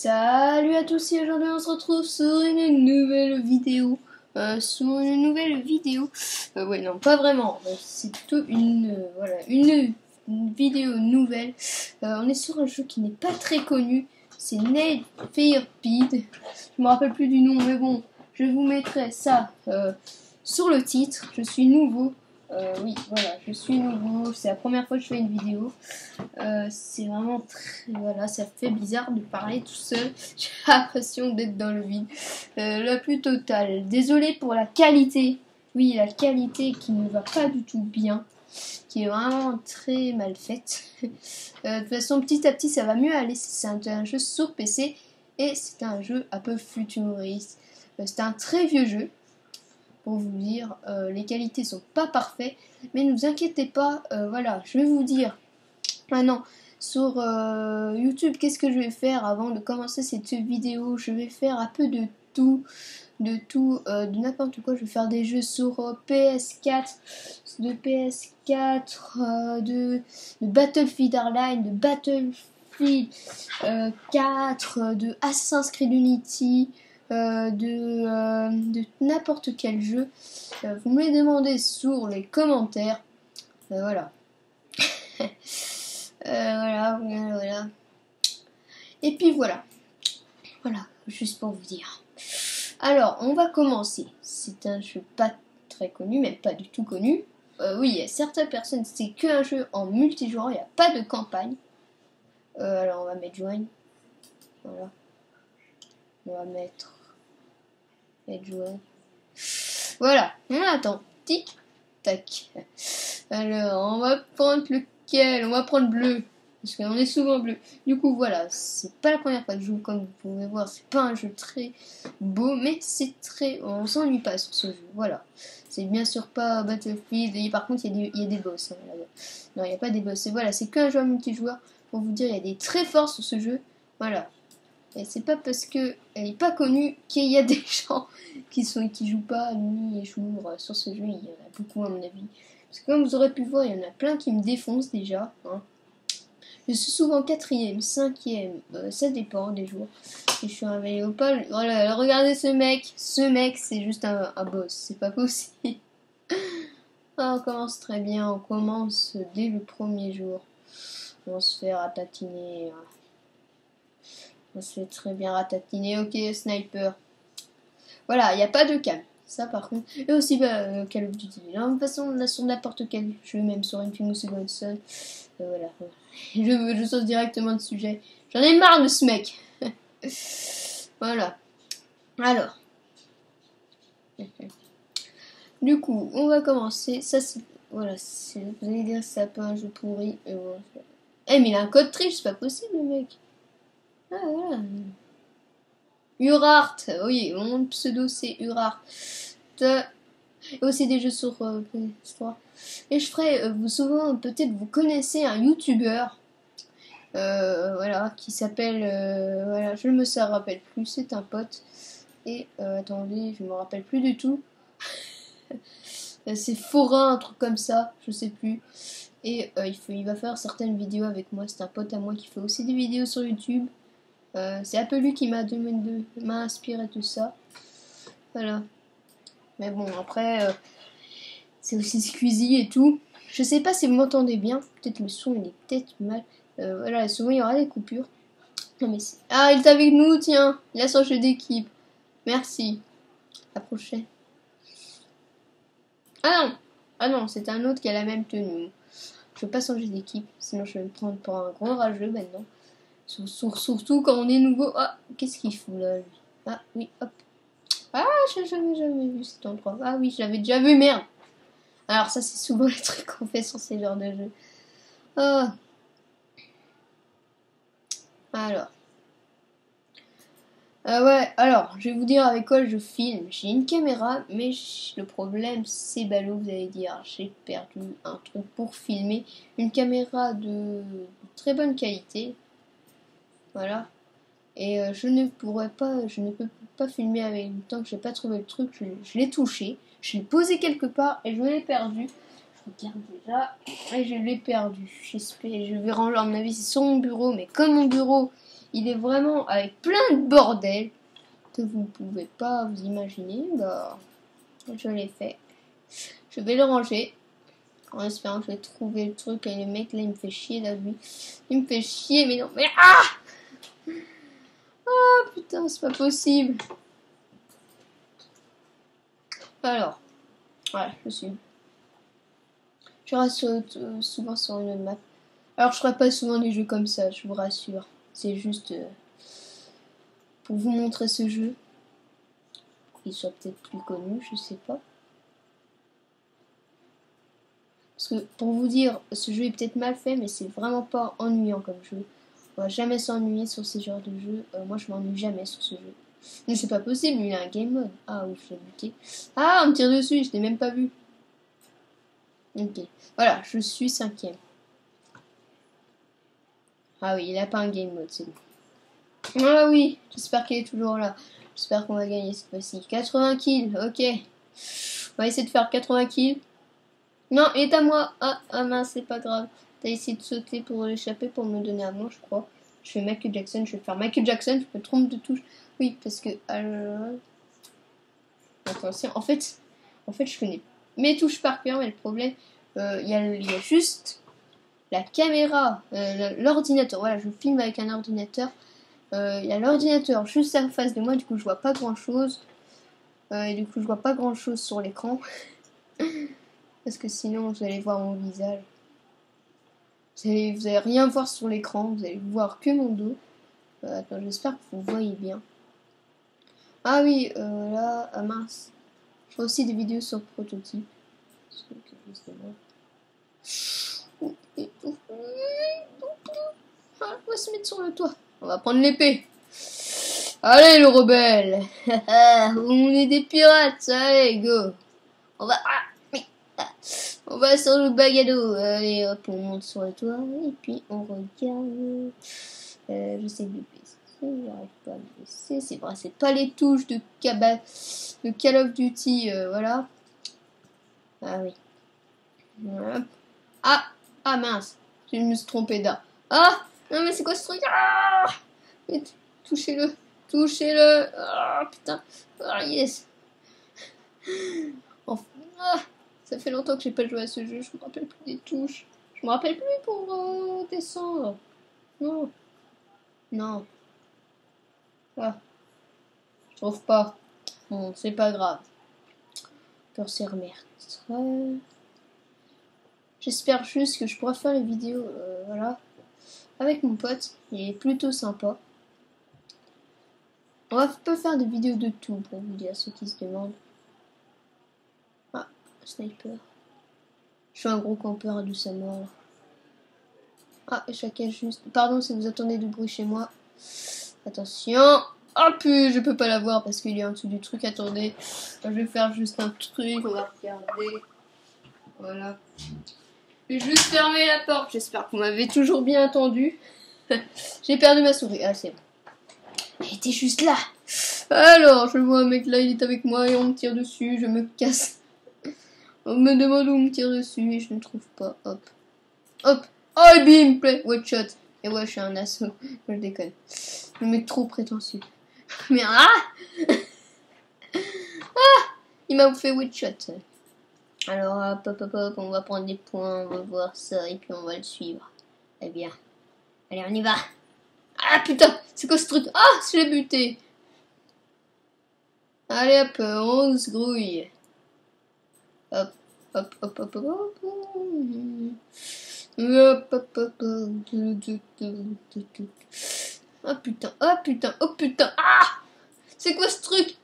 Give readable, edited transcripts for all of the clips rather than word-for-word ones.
Salut à tous et aujourd'hui on se retrouve sur une nouvelle vidéo. Ouais non pas vraiment, c'est plutôt une vidéo nouvelle. On est sur un jeu qui n'est pas très connu, c'est Need for Speed. Je me rappelle plus du nom mais bon, je vous mettrai ça sur le titre. Je suis nouveau. Oui, voilà, je suis nouveau, c'est la première fois que je fais une vidéo. C'est vraiment très... Voilà, ça fait bizarre de parler tout seul. J'ai l'impression d'être dans le vide. La plus totale. Désolée pour la qualité. Oui, la qualité qui ne va pas du tout bien. Qui est vraiment très mal faite. De toute façon, petit à petit, ça va mieux aller. C'est un jeu sur PC. Et c'est un jeu un peu futuriste. C'est un très vieux jeu. Pour vous dire, les qualités sont pas parfaites, mais ne vous inquiétez pas, voilà, je vais vous dire maintenant sur YouTube qu'est-ce que je vais faire avant de commencer cette vidéo. Je vais faire un peu de tout, de n'importe quoi. Je vais faire des jeux sur PS4, de Battlefield Hardline, de Battlefield 4, de Assassin's Creed Unity. De n'importe quel jeu. Vous me les demandez sur les commentaires. Voilà. Voilà. Et puis voilà. Voilà, juste pour vous dire. Alors, on va commencer. C'est un jeu pas très connu, mais pas du tout connu. Oui, il y a certaines personnes, c'est qu'un jeu en multijoueur, il n'y a pas de campagne. Alors, on va mettre join. Voilà. On va mettre jouer. Voilà, on attend. Tic, tac. Alors, on va prendre lequel? On va prendre bleu. Parce qu'on est souvent bleu. Du coup, voilà, c'est pas la première fois que je joue, comme vous pouvez voir. C'est pas un jeu très beau, mais c'est très... On s'ennuie pas sur ce jeu, voilà. C'est bien sûr pas Battlefield. Et par contre, il y a des boss. Hein, non, il n'y a pas des boss. Et voilà, c'est qu'un jeu multijoueur. Pour vous dire, il y a des très forts sur ce jeu. Voilà. Et c'est pas parce qu'elle n'est pas connue qu'il y a des gens qui jouent pas nuit et jour sur ce jeu. Il y en a beaucoup à mon avis. Parce que comme vous aurez pu voir, il y en a plein qui me défoncent déjà. Hein. Je suis souvent 4ème, 5ème, ça dépend des jours. Si je suis réveillée ou pas. Voilà, regardez ce mec. Ce mec, c'est juste un boss. C'est pas possible. Ah, on commence très bien. On commence dès le premier jour. On se fait ratatiner. On se fait très bien ratatiner. Ok, sniper. Voilà, il n'y a pas de cam. Ça par contre. Et aussi Call of Duty. De toute façon, on a sur n'importe quel jeu, même sur Infamous Second Son. Voilà. Je saute directement de sujet. J'en ai marre de ce mec. Voilà. Alors. Du coup, on va commencer. Ça, c'est... Voilà. Vous allez dire que c'est pas un jeu pourri. Voilà. Eh, mais il a un code triche, c'est pas possible, le mec. Ah, voilà. Urart, oui, mon pseudo c'est Urart. Et aussi des jeux sur PS3. Et je ferai, souvent, peut-être vous connaissez un youtubeur, voilà, qui s'appelle, voilà, je ne me rappelle plus, c'est un pote. Et, attendez, je me rappelle plus du tout. C'est Forain, un truc comme ça, je sais plus. Et il va faire certaines vidéos avec moi, c'est un pote à moi qui fait aussi des vidéos sur YouTube. C'est un peu lui qui m'a inspiré tout ça. Voilà. Mais bon, après, c'est aussi Squeezie et tout. Je sais pas si vous m'entendez bien. Peut-être le son, il est peut-être mal. Voilà, souvent il y aura des coupures. Non, mais ah, il est avec nous, tiens. Il a son jeu d'équipe. Merci. À la prochaine. Ah non, c'est un autre qui a la même tenue. Je veux pas changer d'équipe, sinon je vais me prendre pour un gros rageux maintenant. Surtout quand on est nouveau. Ah, qu'est-ce qu'il fout là, lui? Ah, oui, hop. Ah, j'ai jamais vu cet endroit. Ah oui, je l'avais déjà vu, merde. Alors ça, c'est souvent les trucs qu'on fait sur ces genres de jeux. Ah. Alors. Ouais, alors, je vais vous dire avec quoi je filme. J'ai une caméra, mais le problème, c'est ballot, vous allez dire. J'ai perdu un truc pour filmer. Une caméra de très bonne qualité. Voilà. Et je ne peux pas filmer avec le temps que j'ai pas trouvé le truc. Je l'ai touché, je l'ai posé quelque part et je l'ai perdu. Je regarde déjà et je l'ai perdu. J'espère, je vais ranger, à mon avis, c'est sur mon bureau, mais comme mon bureau Il est vraiment avec plein de bordel que vous ne pouvez pas vous imaginer. Bah, je l'ai fait. Je vais le ranger. En espérant que je vais trouver le truc. Et le mec là, il me fait chier là, lui. Il me fait chier, mais non, mais ah! Oh putain, c'est pas possible. Alors, voilà, je reste souvent sur une map. Alors, je ferai pas souvent des jeux comme ça, je vous rassure. C'est juste pour vous montrer ce jeu. Qu'il soit peut-être plus connu, je sais pas. Parce que pour vous dire, ce jeu est peut-être mal fait, mais c'est vraiment pas ennuyant comme jeu. On va jamais s'ennuyer sur ces genres de jeux. Moi, je m'ennuie jamais sur ce jeu. Mais c'est pas possible, il a un game mode. Ah oui, je l'ai buté. Ah, on me tire dessus, je l'ai même pas vu. Ok, voilà, je suis 5ème. Ah oui, il a pas un game mode, c'est bon. Ah oui, j'espère qu'il est toujours là. J'espère qu'on va gagner cette fois-ci. 80 kills, ok. On va essayer de faire 80 kills. Non, il est à moi. Ah mince, c'est pas grave. T'as essayé de sauter pour l'échapper, pour me donner à moi, je crois. Je fais Michael Jackson, je vais faire Michael Jackson, je me trompe de touche. Oui, parce que... Attention, en fait, je connais mes touches par cœur, mais le problème, il y a juste la caméra, l'ordinateur. Voilà, je filme avec un ordinateur. Il y a l'ordinateur juste en face de moi, du coup, je vois pas grand-chose. Et du coup, je vois pas grand-chose sur l'écran. Parce que sinon, vous allez voir mon visage. Vous allez rien voir sur l'écran, vous allez voir que mon dos. Attends, j'espère que vous voyez bien. Ah oui, là, ah mince. Je fais aussi des vidéos sur prototype. Ah, on va se mettre sur le toit. On va prendre l'épée. Allez, le rebelle. On est des pirates. Allez, go. On va... On va sur le bagado. Allez, hop, on monte sur le toit. Et puis, on regarde. J'essaie de baisser. J'arrive pas à le baisser. C'est vrai, c'est pas les touches de Call of Duty. Voilà. Ah oui. Hop. Ah mince. Je me suis trompé d'art. Ah non, mais c'est quoi ce truc? Ah, touchez-le. Touchez-le. Ah putain. Ah yes. Enfin. Ah, ça fait longtemps que j'ai pas joué à ce jeu. Je me rappelle plus des touches. Je me rappelle plus pour descendre. Non. Non. Ah. Je trouve pas. Bon, c'est pas grave. Curseur merde. J'espère juste que je pourrai faire les vidéos. Voilà. Avec mon pote. Il est plutôt sympa. On peut faire des vidéos de tout pour vous dire ceux qui se demandent. Ah, sniper. Je suis un gros campeur de sa mort. Ah, chacun juste. Pardon si vous attendez du bruit chez moi. Attention. Oh puis je peux pas l'avoir parce qu'il est en dessous du truc. Attendez. Je vais faire juste un truc. On va regarder. Voilà. Je vais juste fermer la porte. J'espère que vous m'avez toujours bien entendu. J'ai perdu ma souris. Ah, c'est bon. Elle était juste là. Alors, je vois un mec là, il est avec moi et on me tire dessus. Je me casse. On me demande où on me tire dessus et je ne trouve pas. Hop. Hop. Oh, et bim, play. One shot. Et ouais, je suis un assaut. Je déconne. Je me mets trop prétentieux. Mais ah, il m'a fait one shot. Alors, hop, on va prendre des points, on va voir ça et puis on va le suivre. Eh bien. Allez, on y va. Ah putain, c'est quoi ce truc? Ah, je l'ai buté. Allez hop, on se grouille. Hop, hop, hop, hop, hop, hop. Hop, hop, hop, oh putain, oh putain, oh putain. Ah, c'est quoi ce truc?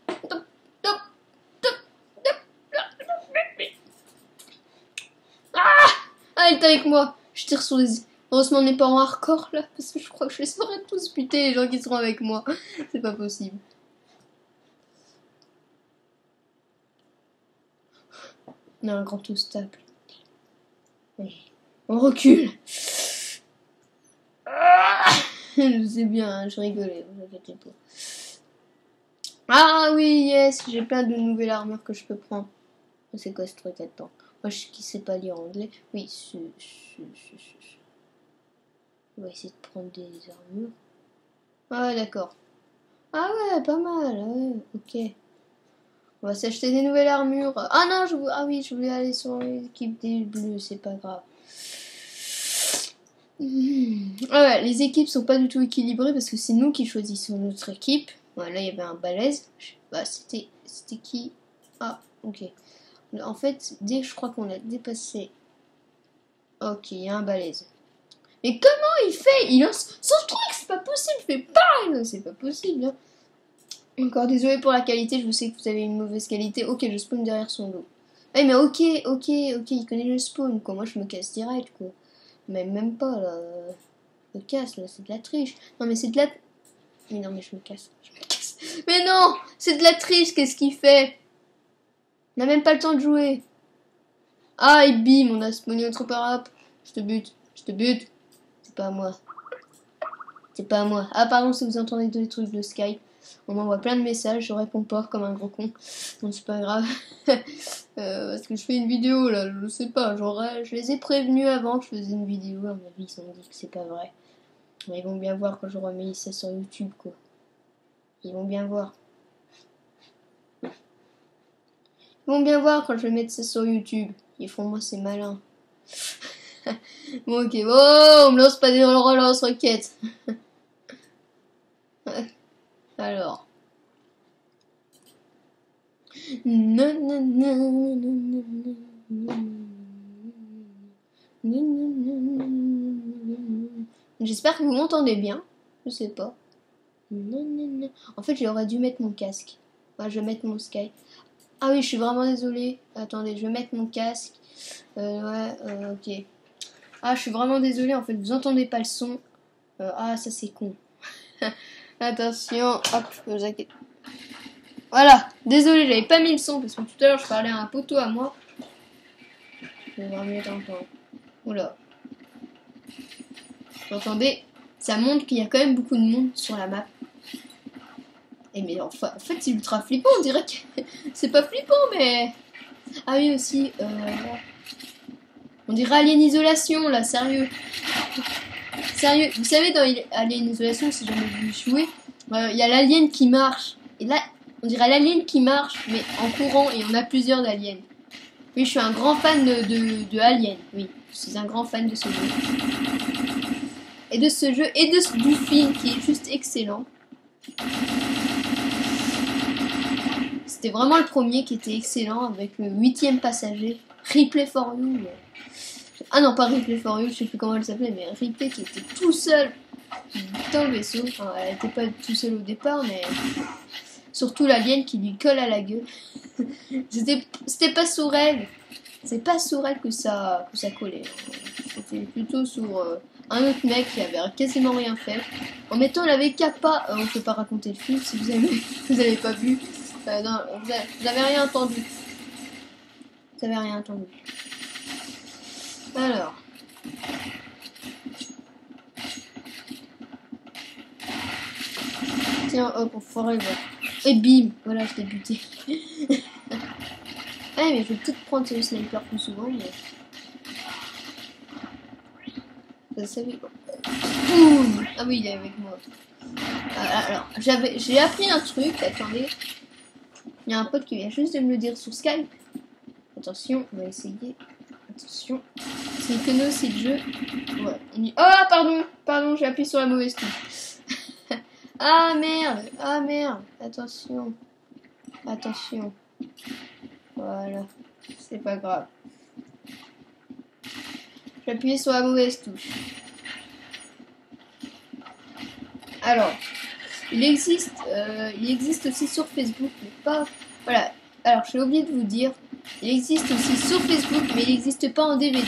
Ah, il est avec moi. Je tire sur les... Heureusement, on n'est pas en hardcore là, parce que je crois que je les saurais tous buter les gens qui seront avec moi. C'est pas possible. On a un grand obstacle. On recule. Je sais bien, je rigolais, vous inquiétez pas. Ah oui, yes, j'ai plein de nouvelles armures que je peux prendre. C'est quoi ce truc? Attends. Moi, qui sais pas lire anglais. Oui, on va essayer de prendre des armures. Ah, d'accord. Ah ouais, pas mal. Ouais, ok. On va s'acheter des nouvelles armures. Ah non, ah oui, je voulais aller sur l'équipe des bleus, c'est pas grave. Ah ouais, les équipes sont pas du tout équilibrées parce que c'est nous qui choisissons notre équipe. Ouais, là, il y avait un balèze. Bah, c'était qui? Ah, ok. En fait, dès que je crois qu'on a dépassé... Ok, il y a un balèze. Mais comment il fait? Il lance son truc, c'est pas possible, il fait pas. C'est pas possible. Hein. Encore désolé pour la qualité, je sais que vous avez une mauvaise qualité. Ok, je spawn derrière son dos. Eh mais ok, il connaît le spawn, quoi. Moi, je me casse direct, quoi. Mais même pas, là. Je me casse, là, c'est de la triche. Non, mais c'est de la... Mais non, mais je me casse. Mais non, c'est de la triche, qu'est-ce qu'il fait? On n'a même pas le temps de jouer. Ah, et bim, on a spawné notre parap. Je te bute. C'est pas à moi. C'est pas à moi. Ah, pardon, si vous entendez des trucs de Skype. On m'envoie plein de messages, je réponds pas comme un gros con. Donc c'est pas grave. Parce que je fais une vidéo là, je sais pas. Je les ai prévenus avant que je faisais une vidéo. À mon avis, ils ont dit que c'est pas vrai. Mais ils vont bien voir quand j'aurai mis ça sur YouTube, quoi. Ils vont bien voir. Ils vont bien voir quand je vais mettre ça sur YouTube. Ils font moi c'est malin. Bon ok, oh, on me lance pas des relance roquettes. Alors. J'espère que vous m'entendez bien. Je sais pas. En fait, j'aurais dû mettre mon casque. Enfin, je vais mettre mon Sky. Ah oui, je suis vraiment désolée. Attendez, je vais mettre mon casque. Ok. Ah, je suis vraiment désolée. En fait, vous entendez pas le son. Ah, ça c'est con. Attention. Hop, vous inquiétez. Voilà. Désolée, j'avais pas mis le son parce que tout à l'heure je parlais à un poteau à moi. Je vais mieux t'entendre. Oula. Vous entendez? Ça montre qu'il y a quand même beaucoup de monde sur la map. Et mais enfin, en fait, c'est ultra flippant. On dirait que c'est pas flippant, mais. Ah oui, aussi. On dirait Alien Isolation, là, sérieux. Sérieux, vous savez, dans Alien Isolation, si jamais vous jouez, il y a l'alien qui marche. Et là, on dirait l'alien qui marche, mais en courant, et on a plusieurs aliens. Oui, je suis un grand fan de Alien. Oui, je suis un grand fan de ce jeu. Et de ce jeu, et du film, qui est juste excellent. C'était vraiment le premier qui était excellent, avec le 8e passager, Ripley for You. Ah non, pas Ripley for You, je sais plus comment elle s'appelait, mais Ripley qui était tout seul dans le vaisseau. Enfin, elle était pas tout seule au départ, mais surtout l'alien qui lui colle à la gueule. C'était pas sur elle. C'est pas sur elle que ça collait. C'était plutôt sur un autre mec qui avait quasiment rien fait. En mettant la VK-pas, on peut pas raconter le film si vous avez pas vu. Non, vous avez rien entendu. Vous avez rien entendu. Alors. Tiens, hop, on forever. Et bim, voilà, je t'ai buté. Ah, mais je vais peut-être prendre le sniper plus souvent, mais. Vous savez. Boum. Ah oui, il est avec moi. Alors, j'ai appris un truc, attendez. Il y a un pote qui vient juste de me le dire sur Skype. Attention, on va essayer. Attention. C'est une connerie, c'est le jeu. Ouais. Oh, pardon, j'ai appuyé sur la mauvaise touche. Ah merde, attention. Voilà, c'est pas grave. J'ai appuyé sur la mauvaise touche. Alors, il existe aussi sur Facebook, mais pas... Voilà, alors j'ai oublié de vous dire, il existe aussi sur Facebook, mais il n'existe pas en DVD,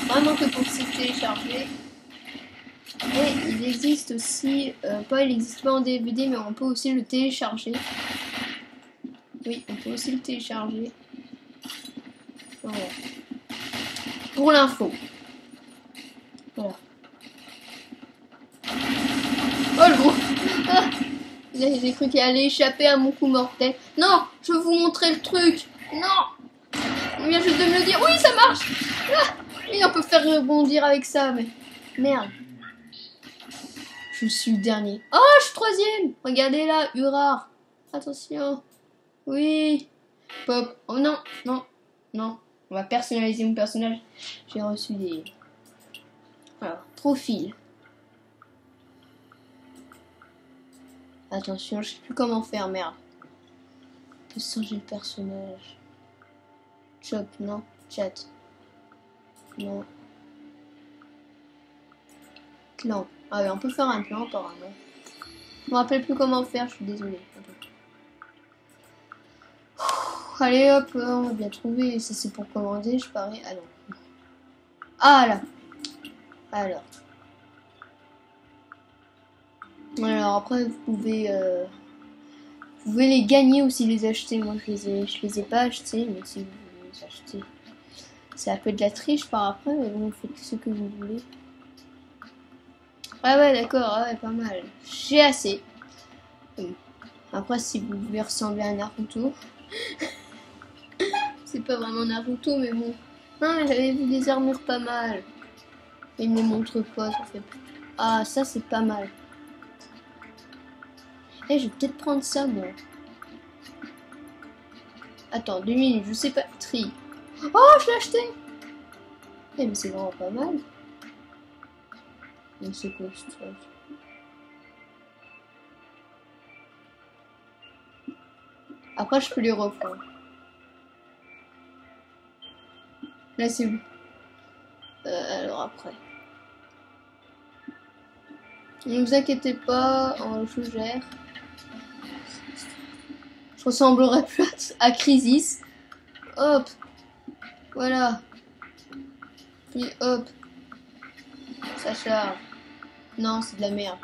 vraiment que pour se télécharger. Et il existe aussi, il n'existe pas en DVD, mais on peut aussi le télécharger. Oui, on peut aussi le télécharger. Voilà. Pour l'info. Voilà. Oh le gros ah, j'ai cru qu'il allait échapper à mon coup mortel. Non, je vais vous montrer le truc. Non, on vient juste de me le dire. Oui, ça marche. Ah, et on peut faire rebondir avec ça, mais merde. Je suis le dernier. Oh, je suis troisième. Regardez là, Urard. Attention. Oui. Pop. Oh non, non, non. On va personnaliser mon personnage. J'ai reçu des... Voilà. Profil. Attention, je sais plus comment faire, merde. Je peux changer le personnage. Chop, non. Chat. Non. Clan. Ah oui, on peut faire un plan apparemment. Je me rappelle plus comment faire, je suis désolée. Allez hop, on va bien trouver. Ça c'est pour commander, je parie. Ah non. Ah là. Alors après vous pouvez les gagner ou si les acheter. Moi je les ai pas achetés, mais si vous voulez les acheter. C'est un peu de la triche par après, mais bon, vous faites ce que vous voulez. Ah ouais, d'accord, ah ouais, pas mal. J'ai assez. Après, si vous voulez ressembler à Naruto. C'est pas vraiment Naruto, mais bon. Non, mais j'avais vu des armures pas mal. Il me montre pas, ça fait... Ah, ça, c'est pas mal. Eh, je vais peut-être prendre ça, moi. Attends, 2 minutes, je sais pas. Tri. Oh, je l'ai acheté. Eh, mais c'est vraiment pas mal. Mais c'est quoi ce truc? Après, je peux les reprendre. Là, c'est où? Alors après. Ne vous inquiétez pas, je gère. Je ressemblerai plus à Crisis. Hop. Voilà. Puis hop. Ça charge. Non, c'est de la merde.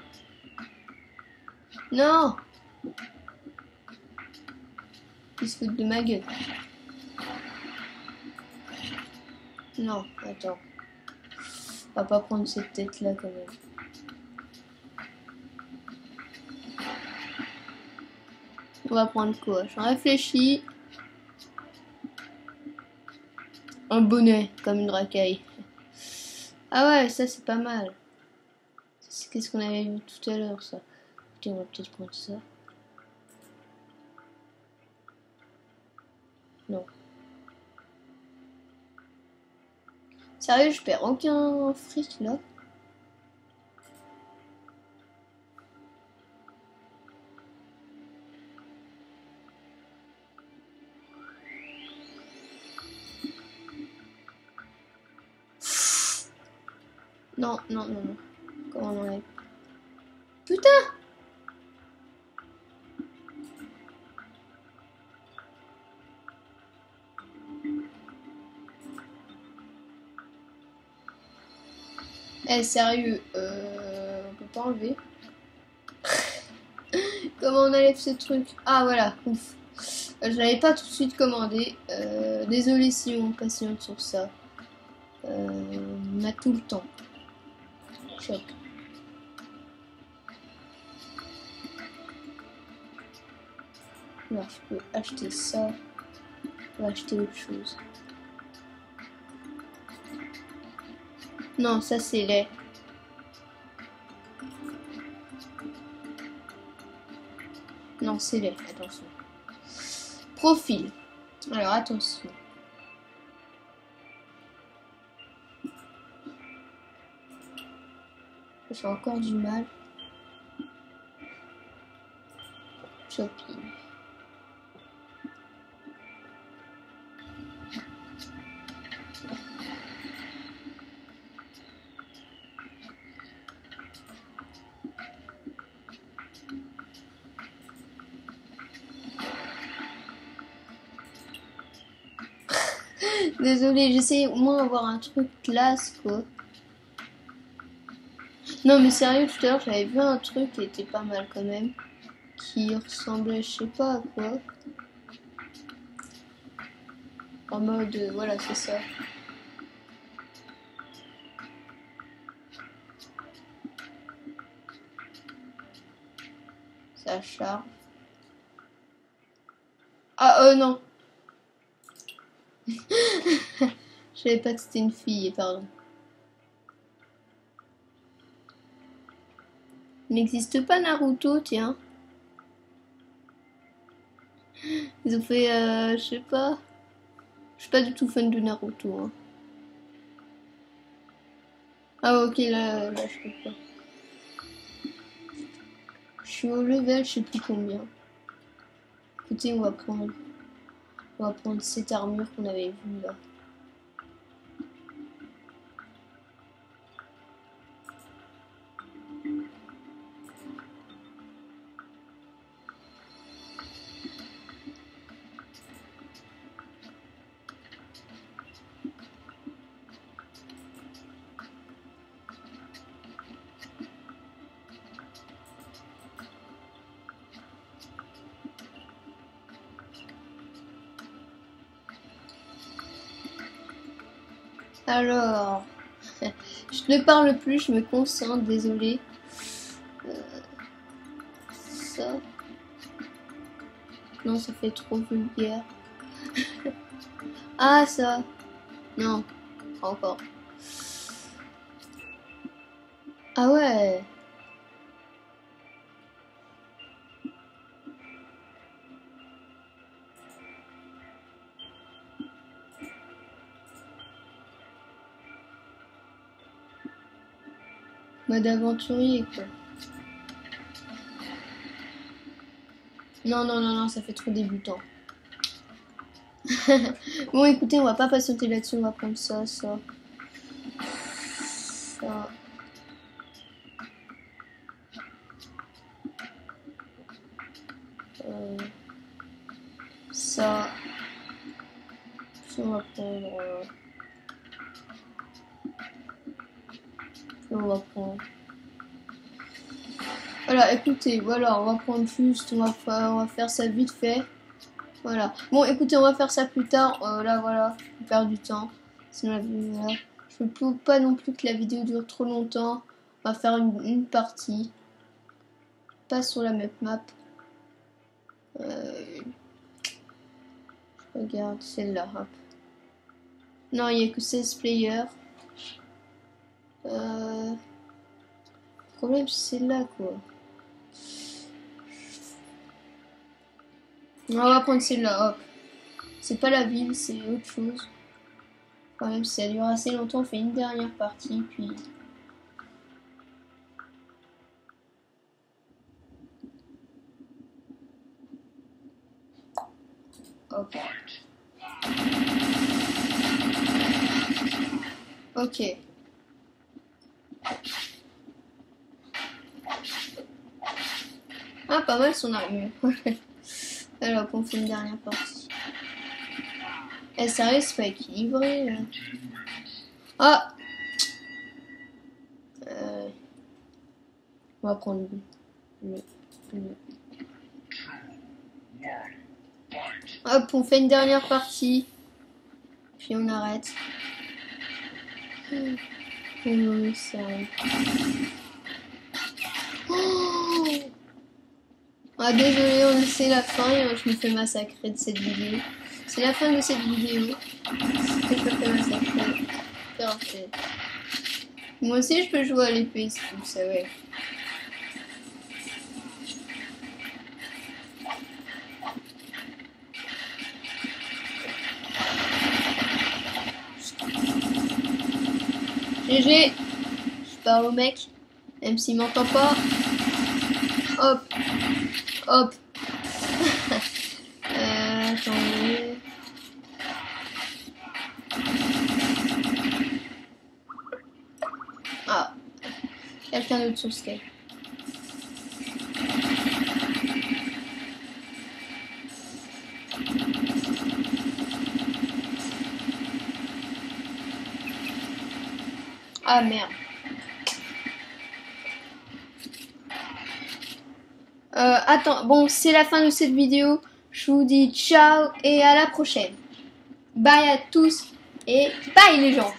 Non. Ils se foutent de ma gueule. Non, attends. On va pas prendre cette tête là quand même. On va prendre quoi? J'en réfléchis. Un bonnet, comme une racaille. Ah ouais, ça c'est pas mal. Qu'est-ce qu'on avait vu tout à l'heure, ça? Écoutez, on va peut-être prendre ça. Non. Sérieux, je perds aucun fric là. Non, non, non, non. Comment on enlève? Putain! Eh, sérieux, on peut pas enlever. Comment on enlève ce truc? Ah, voilà, ouf. Je l'avais pas tout de suite commandé. Désolé si on patiente sur ça. On a tout le temps. Chop. Alors, je peux acheter ça. Je vais acheter autre chose. Non, ça c'est laid. Non, c'est laid, attention. Profil. Alors, attention. J'ai encore du mal. Shopping. Désolée, j'essaie au moins d'avoir un truc classe, quoi. Non, mais sérieux, tout à l'heure, j'avais vu un truc qui était pas mal quand même. Qui ressemblait, je sais pas à quoi. En mode, voilà, c'est ça. Ça charge. Ah, non. Je savais pas que c'était une fille, pardon. Il n'existe pas Naruto, tiens. Ils ont fait, je sais pas. Je suis pas du tout fan de Naruto. Hein. Ah ok, là je peux pas. Je suis au level, je sais plus combien. Écoutez, on va prendre cette armure qu'on avait vue là. Alors, je ne parle plus, je me concentre, désolé. Ça. Non, ça fait trop vulgaire. Ah, ça. Non, pas encore. Ah ouais. Mode aventurier, quoi. Non, non, non, non, ça fait trop débutant. Bon, écoutez, on va pas patienter là-dessus, on va prendre ça, ça. Ça. Ça. Puis on va prendre... on va prendre... Voilà, écoutez, voilà, on va prendre juste, on va faire ça vite fait. Voilà. Bon, écoutez, on va faire ça plus tard. Là, voilà, je perds du temps. Sinon, voilà. Je ne peux pas non plus que la vidéo dure trop longtemps. On va faire une partie. Pas sur la même map. Je regarde celle-là. Non, il n'y a que 16 players. Le problème, c'est celle-là, quoi. On va prendre celle-là, hop. C'est pas la ville, c'est autre chose. Quand même, si ça dure assez longtemps, on fait une dernière partie, puis... Ok. Ok. Ah, pas mal son armure. Alors, on fait une dernière partie. Eh, sérieux, c'est pas équilibré, là. Ah! On va prendre le. Hop, on fait une dernière partie. Puis on arrête. Oh non, ça... Oh, ah, désolé, c'est la fin et je me fais massacrer de cette vidéo. C'est la fin de cette vidéo. Je me fais massacrer. Parfait. Moi aussi, je peux jouer à l'épée, si vous savez. GG. Je parle au mec. Même s'il m'entend pas. Hop. Hop. Attendez. Ah. Quelqu'un d'autre sur Skype. Ah merde. Attends, bon, c'est la fin de cette vidéo. Je vous dis ciao et à la prochaine. Bye à tous et bye les gens.